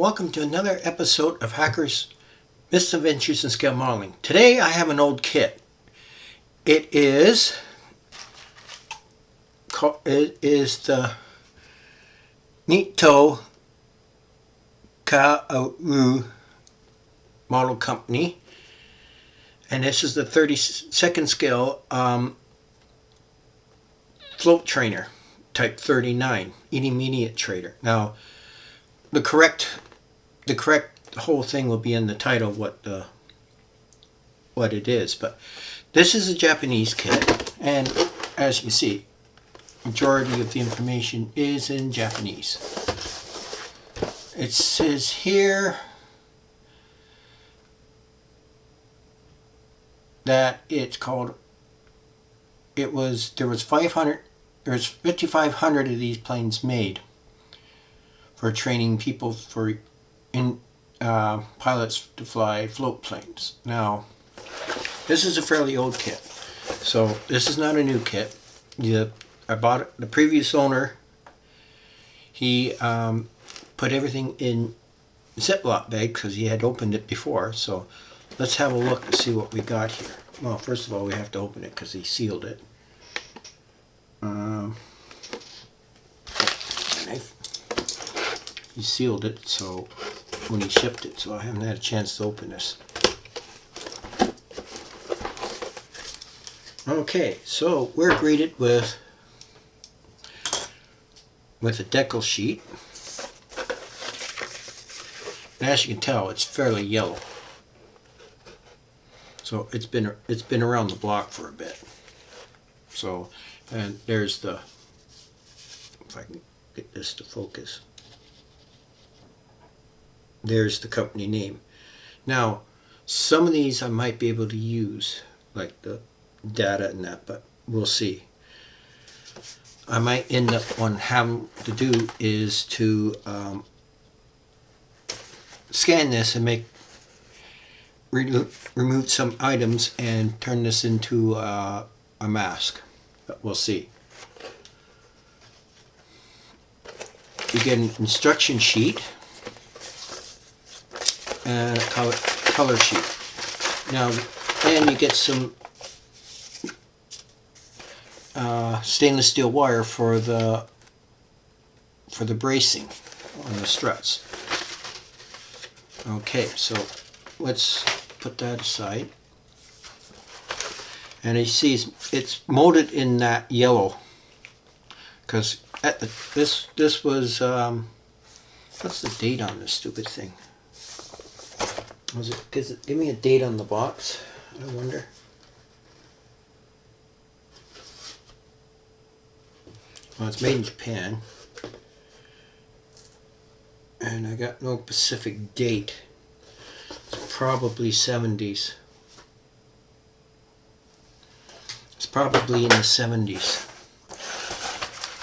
welcome to another episode of Hackers Misadventures in Scale Modeling. Today I have an old kit. It is the Nitto Kagaku model company, and this is the 32nd scale float trainer type 39 intermediate trader. Now the correct whole thing will be in the title, what it is, but this is a Japanese kit, and as you see, majority of the information is in Japanese. It says here that it's called, there was 5,500 of these planes made for training people for pilots to fly float planes. Now, this is a fairly old kit, so this is not a new kit. I bought it. The previous owner, he put everything in Ziploc bag because he had opened it before. So let's have a look to see what we got here. Well, first of all, we have to open it because he sealed it. He sealed it so when he shipped it, so I haven't had a chance to open this. Okay, so we're greeted with a Decals sheet. And as you can tell, it's fairly yellow. So it's been around the block for a bit. So, and there's the, if I can get this to focus, there's the company name. Now, some of these I might be able to use, like the data and that, but we'll see. I might end up having to do is to scan this and remove some items and turn this into a mask, but we'll see. You get an instruction sheet and a color sheet. Now, and you get some stainless steel wire for the bracing on the struts. Okay, so let's put that aside. And you see it's molded in that yellow, because this was what's the date on this stupid thing? Does it give me a date on the box? I wonder. Well, it's made in Japan, and I got no specific date. It's probably 70s. It's probably in the 70s.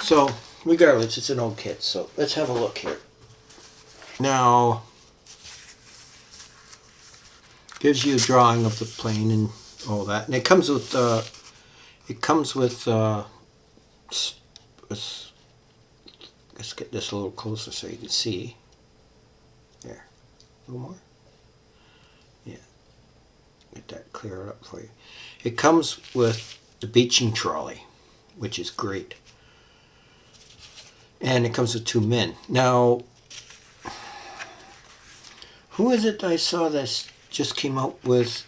So, regardless, it's an old kit. So let's have a look here. Now, gives you a drawing of the plane and all that, and it comes with let's get this a little closer so you can see. There, a little more. Yeah, get that cleared up for you. It comes with the beaching trolley, which is great, and it comes with 2 men. Now, who is it I saw that just came out with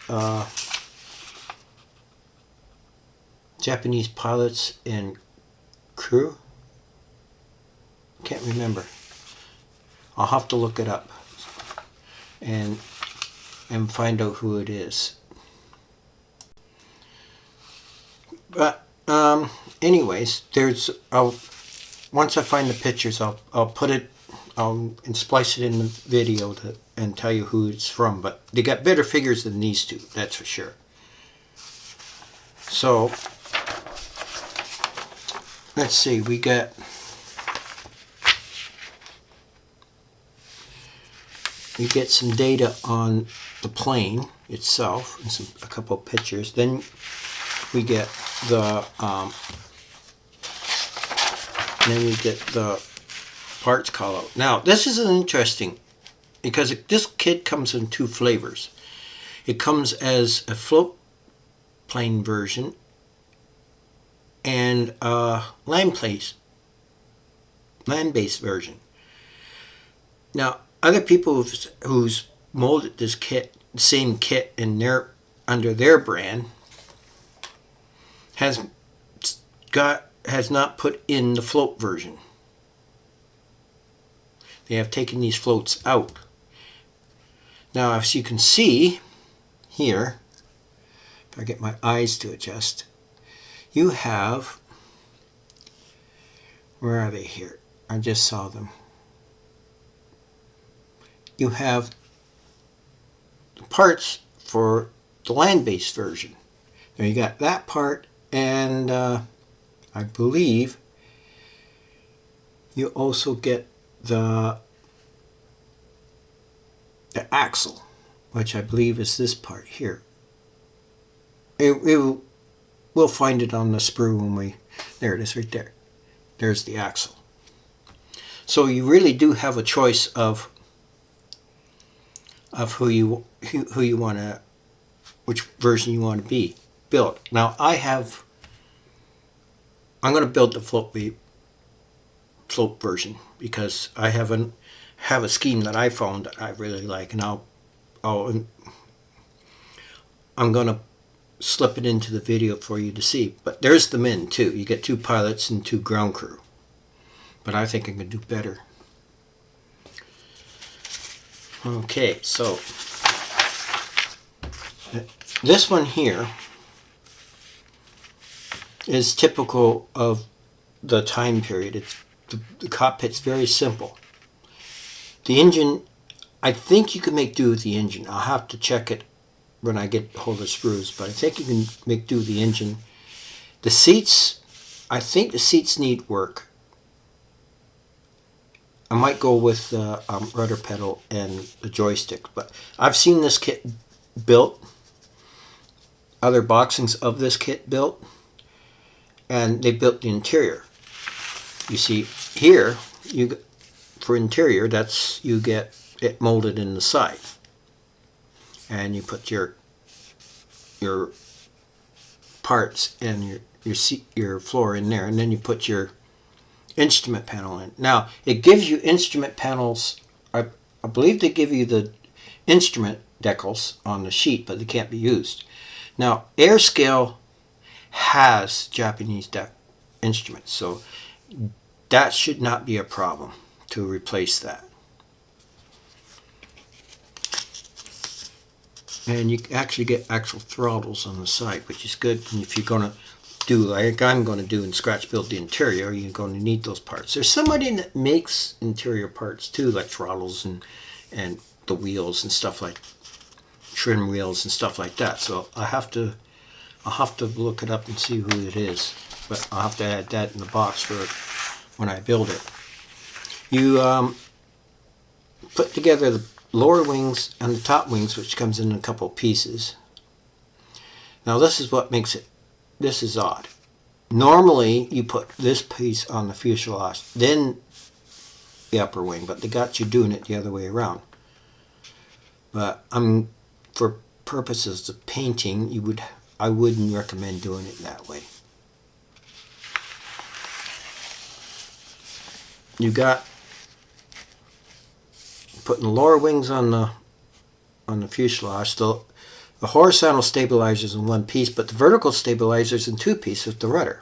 Japanese pilots and crew? Can't remember. I'll have to look it up and find out who it is. But anyways, once I find the pictures, I'll put it and splice it in the video and tell you who it's from. But they got better figures than these two, that's for sure. So let's see, we get some data on the plane itself and a couple of pictures. Then we get the parts call out. Now, this is an interesting because this kit comes in two flavors. It comes as a float plane version and a land-based version. Now, other people who's molded this kit, same kit in under their brand, has not put in the float version. They have taken these floats out. Now, as you can see here, if I get my eyes to adjust, you have, where are they here? I just saw them. You have the parts for the land-based version. Now you got that part, and I believe you also get the axle, which I believe is this part here. We'll find it on the sprue when we, there it is right there. There's the axle. So you really do have a choice of who you want to, which version you want to be built. Now I'm going to build the float version because I have a scheme that I found that I really like, and I'm going to slip it into the video for you to see. But there's the men too. You get 2 pilots and 2 ground crew. But I think I can do better. Okay, so this one here is typical of the time period. The cockpit's very simple. The engine, I think you can make do with the engine. I'll have to check it when I get hold of sprues, but I think you can make do with the engine. The seats, I think the seats need work. I might go with the rudder pedal and the joystick, but I've seen this kit built, other boxings of this kit built, and they built the interior. You see here, for interior, you get it molded in the side, and you put your parts and your floor in there, and then you put your instrument panel in. Now it gives you instrument panels. I believe they give you the instrument decals on the sheet, but they can't be used. Now AirScale has Japanese instruments, so that should not be a problem to replace that. And you actually get actual throttles on the side, which is good. And if you're going to do like I'm going to do and scratch build the interior, you're going to need those parts. There's somebody that makes interior parts too, like throttles and the wheels and stuff, like trim wheels and stuff like that. So I'll have to look it up and see who it is, but I'll have to add that in the box for when I build it. You put together the lower wings and the top wings, which comes in a couple pieces. Now this is what makes it, this is odd. Normally you put this piece on the fuselage, then the upper wing, but they got you doing it the other way around. But for purposes of painting, I wouldn't recommend doing it that way. You got putting the lower wings on the fuselage. The horizontal stabilizers in one piece, but the vertical stabilizers in 2 pieces with the rudder,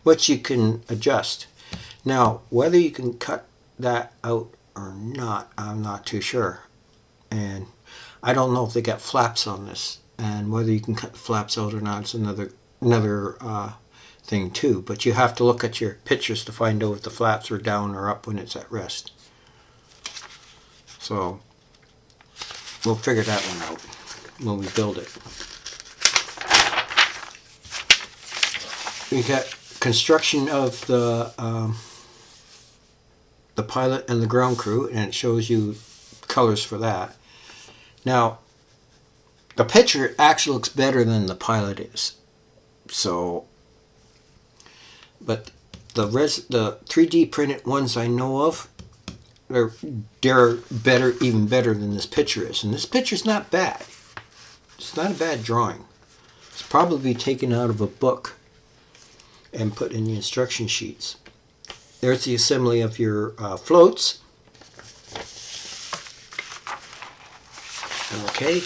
which you can adjust. Now, whether you can cut that out or not, I'm not too sure. And I don't know if they got flaps on this, and whether you can cut the flaps out or not is another thing too. But you have to look at your pictures to find out if the flaps are down or up when it's at rest. So we'll figure that one out when we build it. We got construction of the pilot and the ground crew, and it shows you colors for that. Now the picture actually looks better than the pilot is. So, but the 3D printed ones I know of, they're better, even better than this picture is. And this picture's not bad. It's not a bad drawing. It's probably taken out of a book and put in the instruction sheets. There's the assembly of your floats. Okay.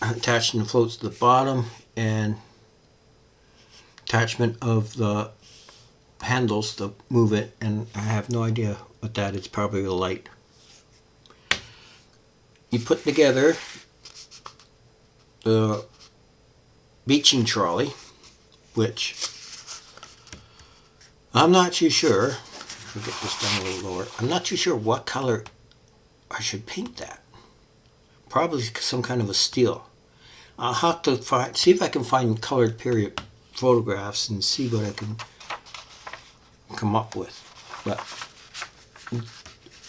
Attaching the floats to the bottom and attachment of the handles to move it, and I have no idea what that is. Probably a light. You put together the beaching trolley, which I'm not too sure. I'll get this down a little lower. I'm not too sure what color I should paint that. Probably some kind of a steel. I'll have to see if I can find colored period photographs and see what I can come up with. But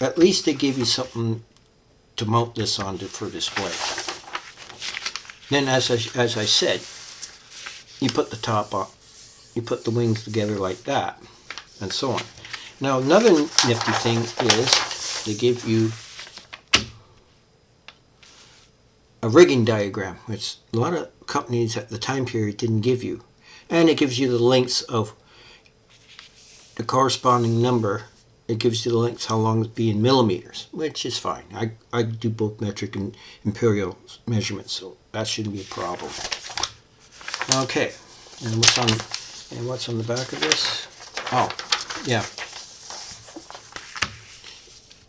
at least they give you something to mount this onto for display. Then, as I said, you put the top on, you put the wings together like that, and so on. Now, another nifty thing is they give you a rigging diagram, which a lot of companies at the time period didn't give you. And it gives you the lengths of the corresponding number. It gives you the lengths, how long it's be in millimeters, which is fine. I do both metric and imperial measurements, so that shouldn't be a problem. Okay, and what's on the back of this? Oh, yeah.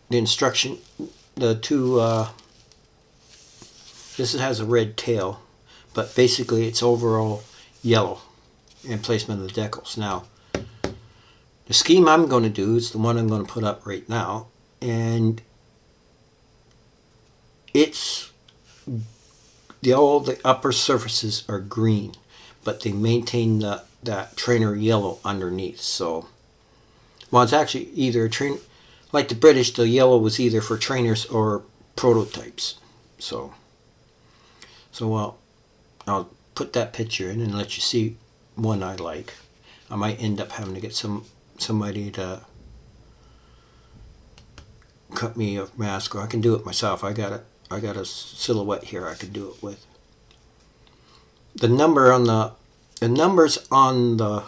The instruction, the two. This has a red tail, but basically it's overall yellow in placement of the decals. Now, the scheme I'm going to do is the one I'm going to put up right now, and it's all the upper surfaces are green, but they maintain that trainer yellow underneath. So, well, it's actually either like the British, the yellow was either for trainers or prototypes. So I'll put that picture in and let you see one I like. I might end up having to get somebody to cut me a mask, or I can do it myself. I got a silhouette here I can do it with. The numbers on the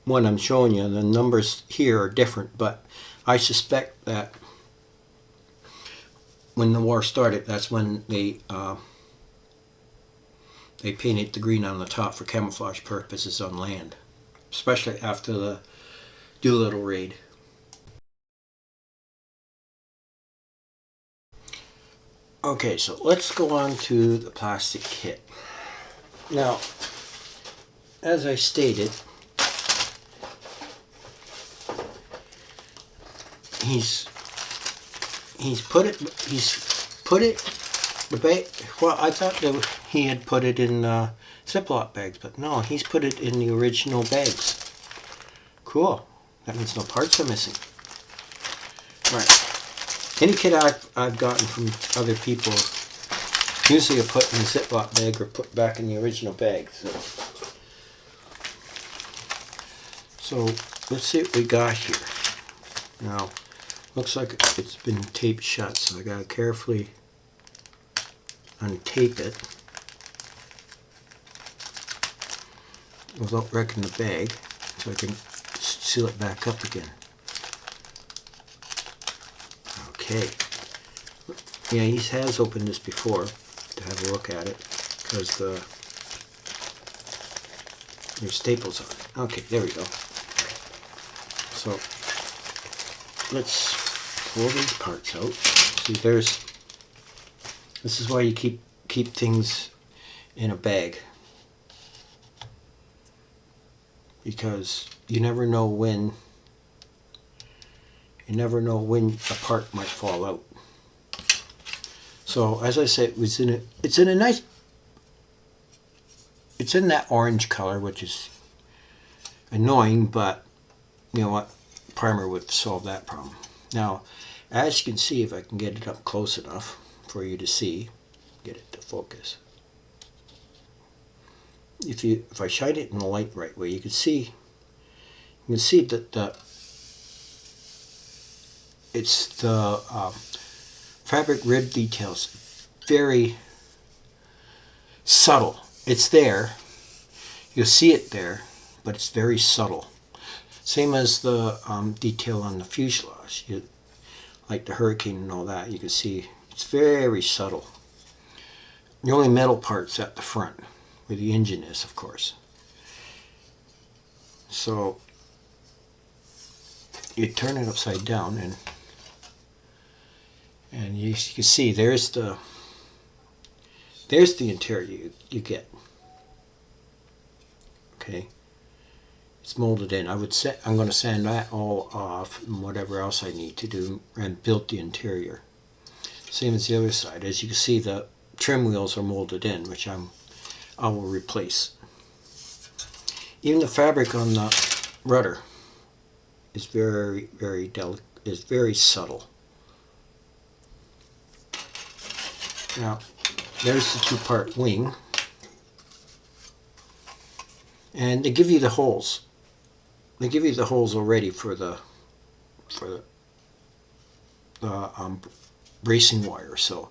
one I'm showing you, the numbers here are different, but I suspect that when the war started, that's when they painted the green on the top for camouflage purposes on land, especially after the Doolittle raid. Okay, so let's go on to the plastic kit. Now, as I stated, he's put it the bag. Well, I thought that he had put it in Ziploc bags, but no, he's put it in the original bags. Cool. That means no parts are missing. Right. Any kit I've gotten from other people, usually are put in a Ziploc bag or put back in the original bag. So let's see what we got here. Now, looks like it's been taped shut, so I gotta carefully untape it without wrecking the bag, so I can seal it back up again. Okay. Yeah, he has opened this before to have a look at it because there's staples on it. Okay, there we go. So let's pull these parts out. See, this is why you keep things in a bag, because you never know when a part might fall out. So as I said, it's in that orange color, which is annoying, but you know what, primer would solve that problem. Now, as you can see, if I can get it up close enough for you to see, get it to focus. If I shine it in the light right way, you can see that it's the fabric rib details. Very subtle. It's there. You'll see it there, but it's very subtle. Same as the detail on the fuselage. Like the Hurricane and all that, you can see it's very subtle. The only metal part's at the front, where the engine is, of course. So you turn it upside down, and you can see there's the interior you get. Okay, it's molded in. I'm going to sand that all off and whatever else I need to do and build the interior. Same as the other side. As you can see, the trim wheels are molded in, which I will replace. Even the fabric on the rudder is very, very delicate. Is very subtle. Now, there's the two-part wing, and they give you the holes. They give you the holes already for the bracing wire, so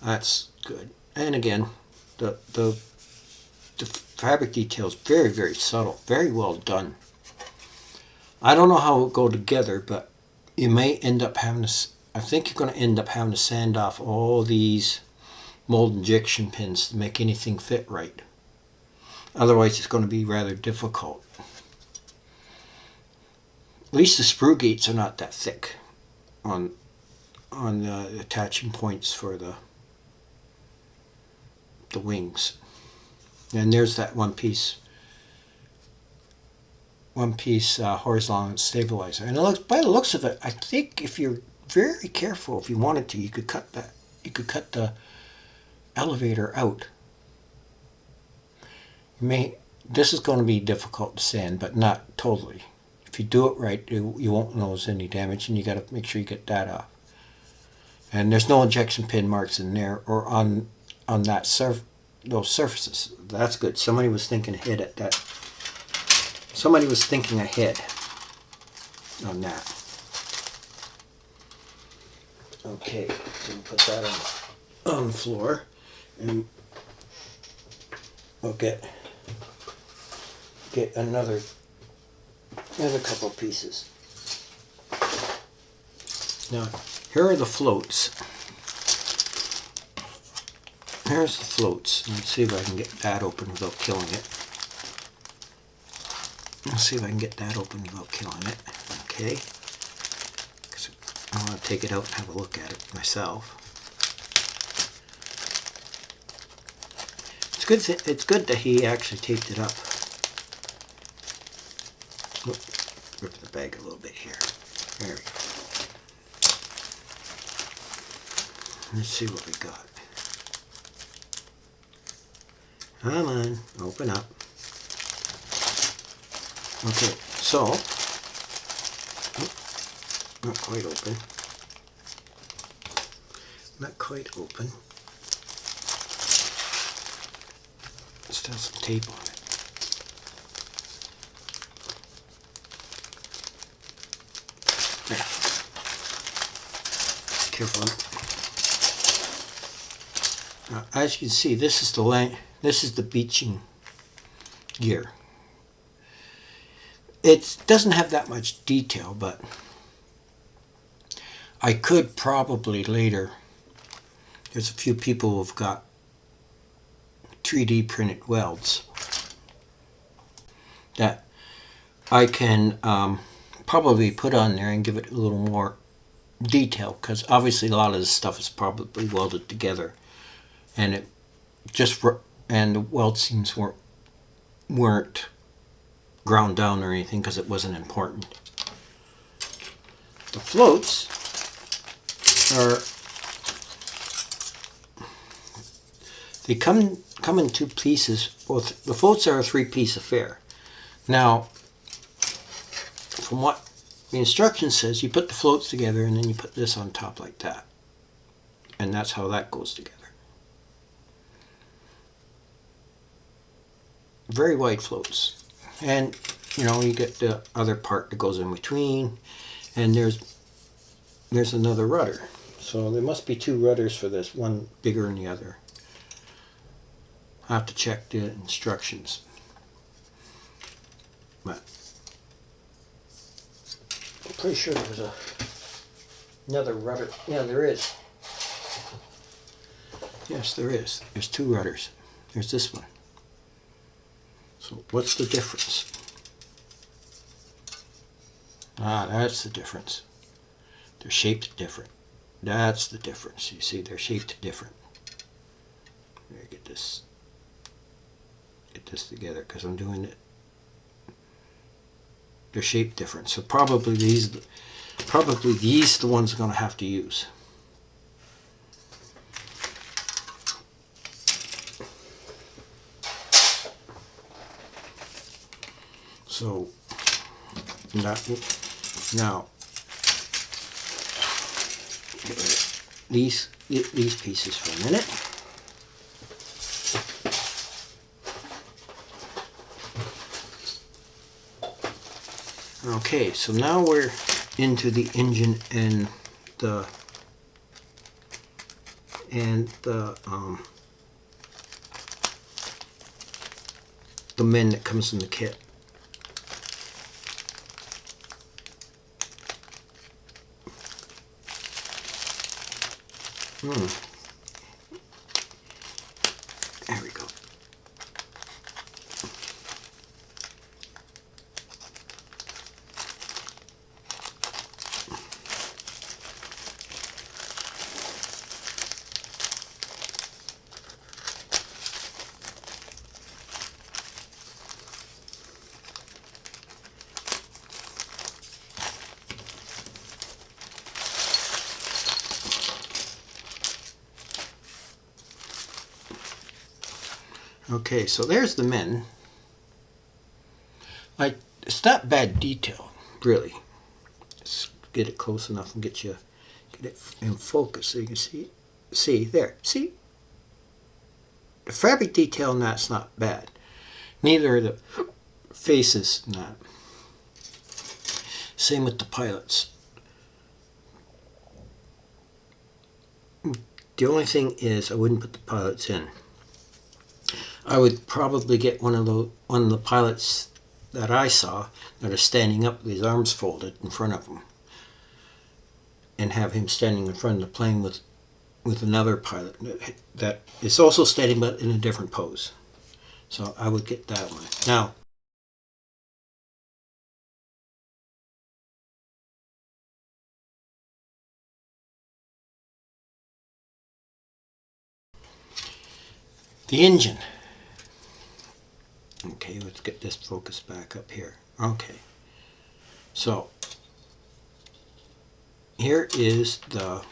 that's good. And again, the fabric detail is very, very subtle, very well done. I don't know how it will go together, but you may end up having to. I think you're going to end up having to sand off all these mold injection pins to make anything fit right. Otherwise, it's going to be rather difficult. At least the sprue gates are not that thick on the attaching points for the wings. And there's that one piece horizontal stabilizer. And it looks, by the looks of it, I think if you're very careful, if you wanted to, you could cut that. You could cut the elevator out. This is going to be difficult to sand, but not totally. If you do it right, you won't notice any damage, and you got to make sure you get that off. And there's no injection pin marks in there or on that those surfaces. That's good. Somebody was thinking ahead at that. Somebody was thinking ahead on that. Okay, so we'll put that on the floor, and we'll get another couple pieces. Now, here are the floats. Here's the floats. Let's see if I can get that open without killing it. Let's see if I can get that open without killing it. Okay. I want to take it out and have a look at it myself. It's good that he actually taped it up. Rip the bag a little bit here. There we go. Let's see what we got. Come on, open up. Okay, so, not quite open. Not quite open. Still some tape on it. There. Careful. Now, as you can see, this is the beaching gear. It doesn't have that much detail, but I could probably later. There's a few people who've got 3D printed welds that I can probably put on there and give it a little more detail, because obviously a lot of this stuff is probably welded together, and the weld seams weren't ground down or anything because it wasn't important. The floats they come in two pieces. Both the floats are a 3-piece affair. Now, from what the instruction says, you put the floats together and then you put this on top like that, and that's how that goes together. Very wide floats, and you know, you get the other part that goes in between, and there's another rudder. So there must be two rudders for this, one bigger than the other. I have to check the instructions. But I'm pretty sure there was another rudder. Yeah, there is. Yes, there is. There's two rudders. There's this one. So what's the difference? Ah, that's the difference. They're shaped different. That's the difference. You see, they're shaped different. Here, get this together because I'm doing it. They're shaped different. So probably these are the ones I'm going to have to use. So now these pieces for a minute. Okay, so now we're into the engine and the men that comes in the kit. There we go. Okay, so there's the men. It's not bad detail, really. Let's get it close enough and get it in focus so you can see it. See there. See, the fabric detail on that's not bad. Neither are the faces. Not. Same with the pilots. The only thing is I wouldn't put the pilots in. I would probably get one of the pilots that I saw that are standing up with his arms folded in front of him, and have him standing in front of the plane with another pilot that is also standing but in a different pose. So I would get that one. Now, the engine. Okay, let's get this focus back up here. Okay, so here is the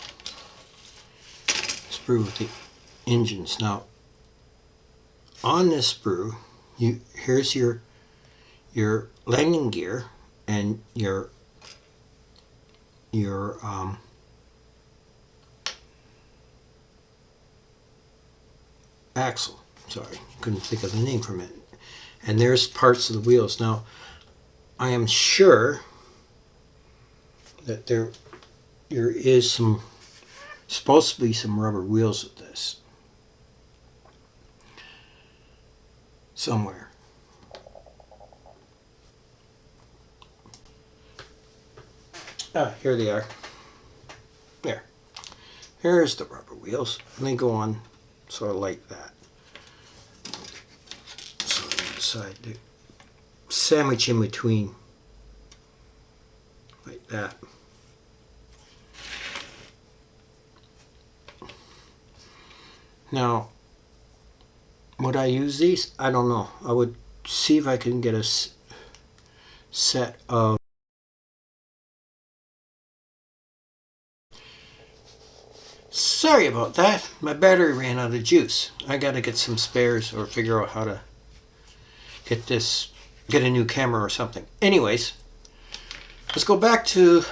sprue with the engines. Now, on this sprue, here's your landing gear and your axle. Sorry, couldn't think of the name for a minute. And there's parts of the wheels. Now, I am sure that there is supposed to be some rubber wheels with this somewhere. Ah, here they are. There. Here's the rubber wheels, and they go on sort of like that. So on the side, they sandwich in between, like that. Now, would I use these? I don't know. I would see if I can get a set of Sorry about that. My battery ran out of juice. I gotta get some spares or figure out how to get a new camera or something. Anyways, let's go back to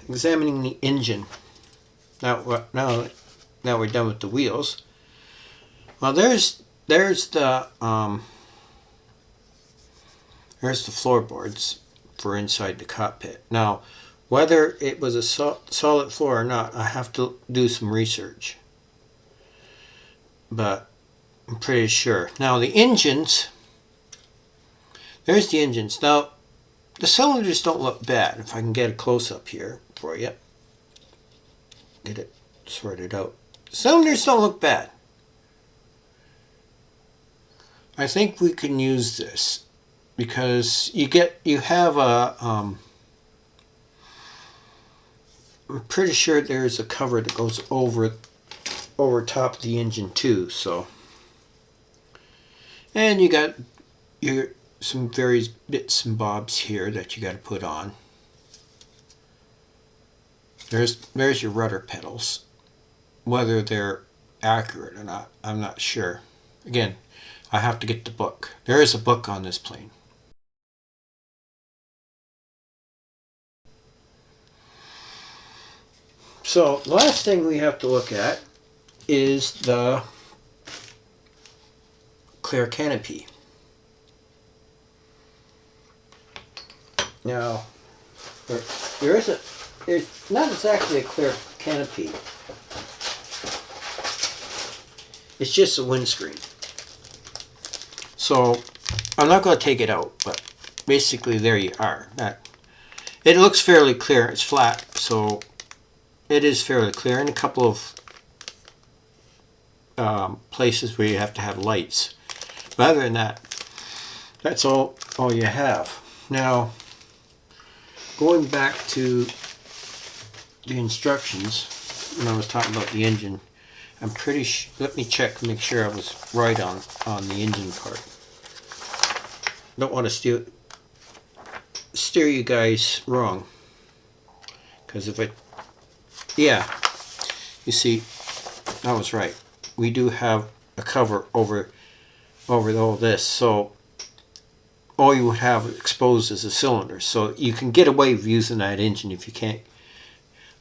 examining the engine. Now we're done with the wheels. Well, there's the There's the floorboards for inside the cockpit. Now, whether it was a solid floor or not, I have to do some research. But I'm pretty sure. Now, the engines, there's the engines. Now, the cylinders don't look bad. If I can get a close-up here for you. Get it sorted out. The cylinders don't look bad. I think we can use this because you have a I'm pretty sure there's a cover that goes over top of the engine too. So, and you got some various bits and bobs here that you got to put on. There's your rudder pedals. Whether they're accurate or not, I'm not sure. Again, I have to get the book. There is a book on this plane. So the last thing we have to look at is the clear canopy. Now, there is it's not exactly a clear canopy. It's just a windscreen. So I'm not going to take it out, but basically there you are. It looks fairly clear. It's flat, so it is fairly clear. And a couple of places where you have to have lights. But other than that, that's all you have. Now, going back to the instructions, when I was talking about the engine, I'm pretty sure, let me check to make sure I was right on the engine part. Don't want to steer you guys wrong, because if yeah, you see, I was right. We do have a cover over all this, so all you would have exposed is a cylinder. So you can get away with using that engine if you can't.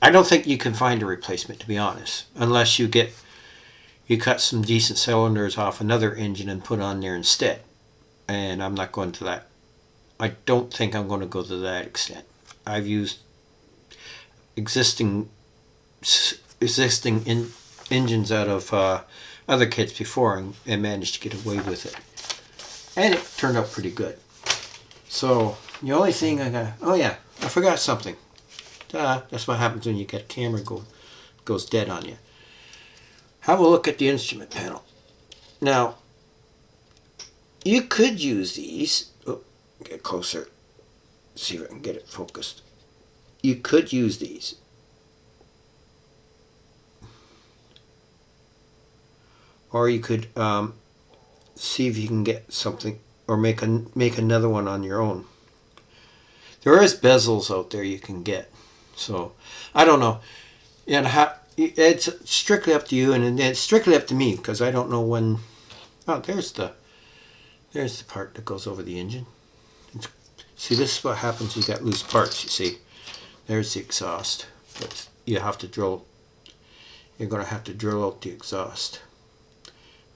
I don't think you can find a replacement, to be honest, unless you cut some decent cylinders off another engine and put on there instead. And I'm not going to that. I don't think I'm going to go to that extent. I've used existing engines out of other kits before and managed to get away with it. And it turned out pretty good. So the only thing oh yeah, I forgot something. That's what happens when you get a camera goes dead on you. Have a look at the instrument panel. Now, you could use these. Oh, get closer. See if I can get it focused. You could use these. Or you could see if you can get something, or make another one on your own. There is bezels out there you can get. So, I don't know. And it's strictly up to you, and it's strictly up to me, because I don't know when. Oh, there's the part that goes over the engine. See, this is what happens when you got loose parts, you see. There's the exhaust. But you have to drill. You're going to have to drill out the exhaust,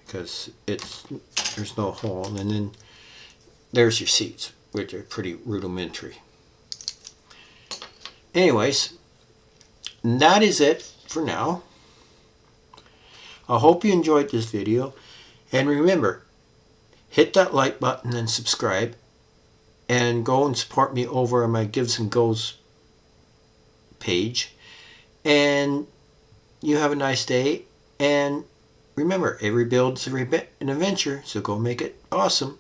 because there's no hole. And then there's your seats, which are pretty rudimentary. Anyways, that is it for now. I hope you enjoyed this video, and remember, hit that like button and subscribe, and go and support me over on my Gives and Goes page. And you have a nice day, and remember, every build's an adventure, so go make it awesome,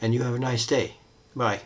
and you have a nice day. Bye.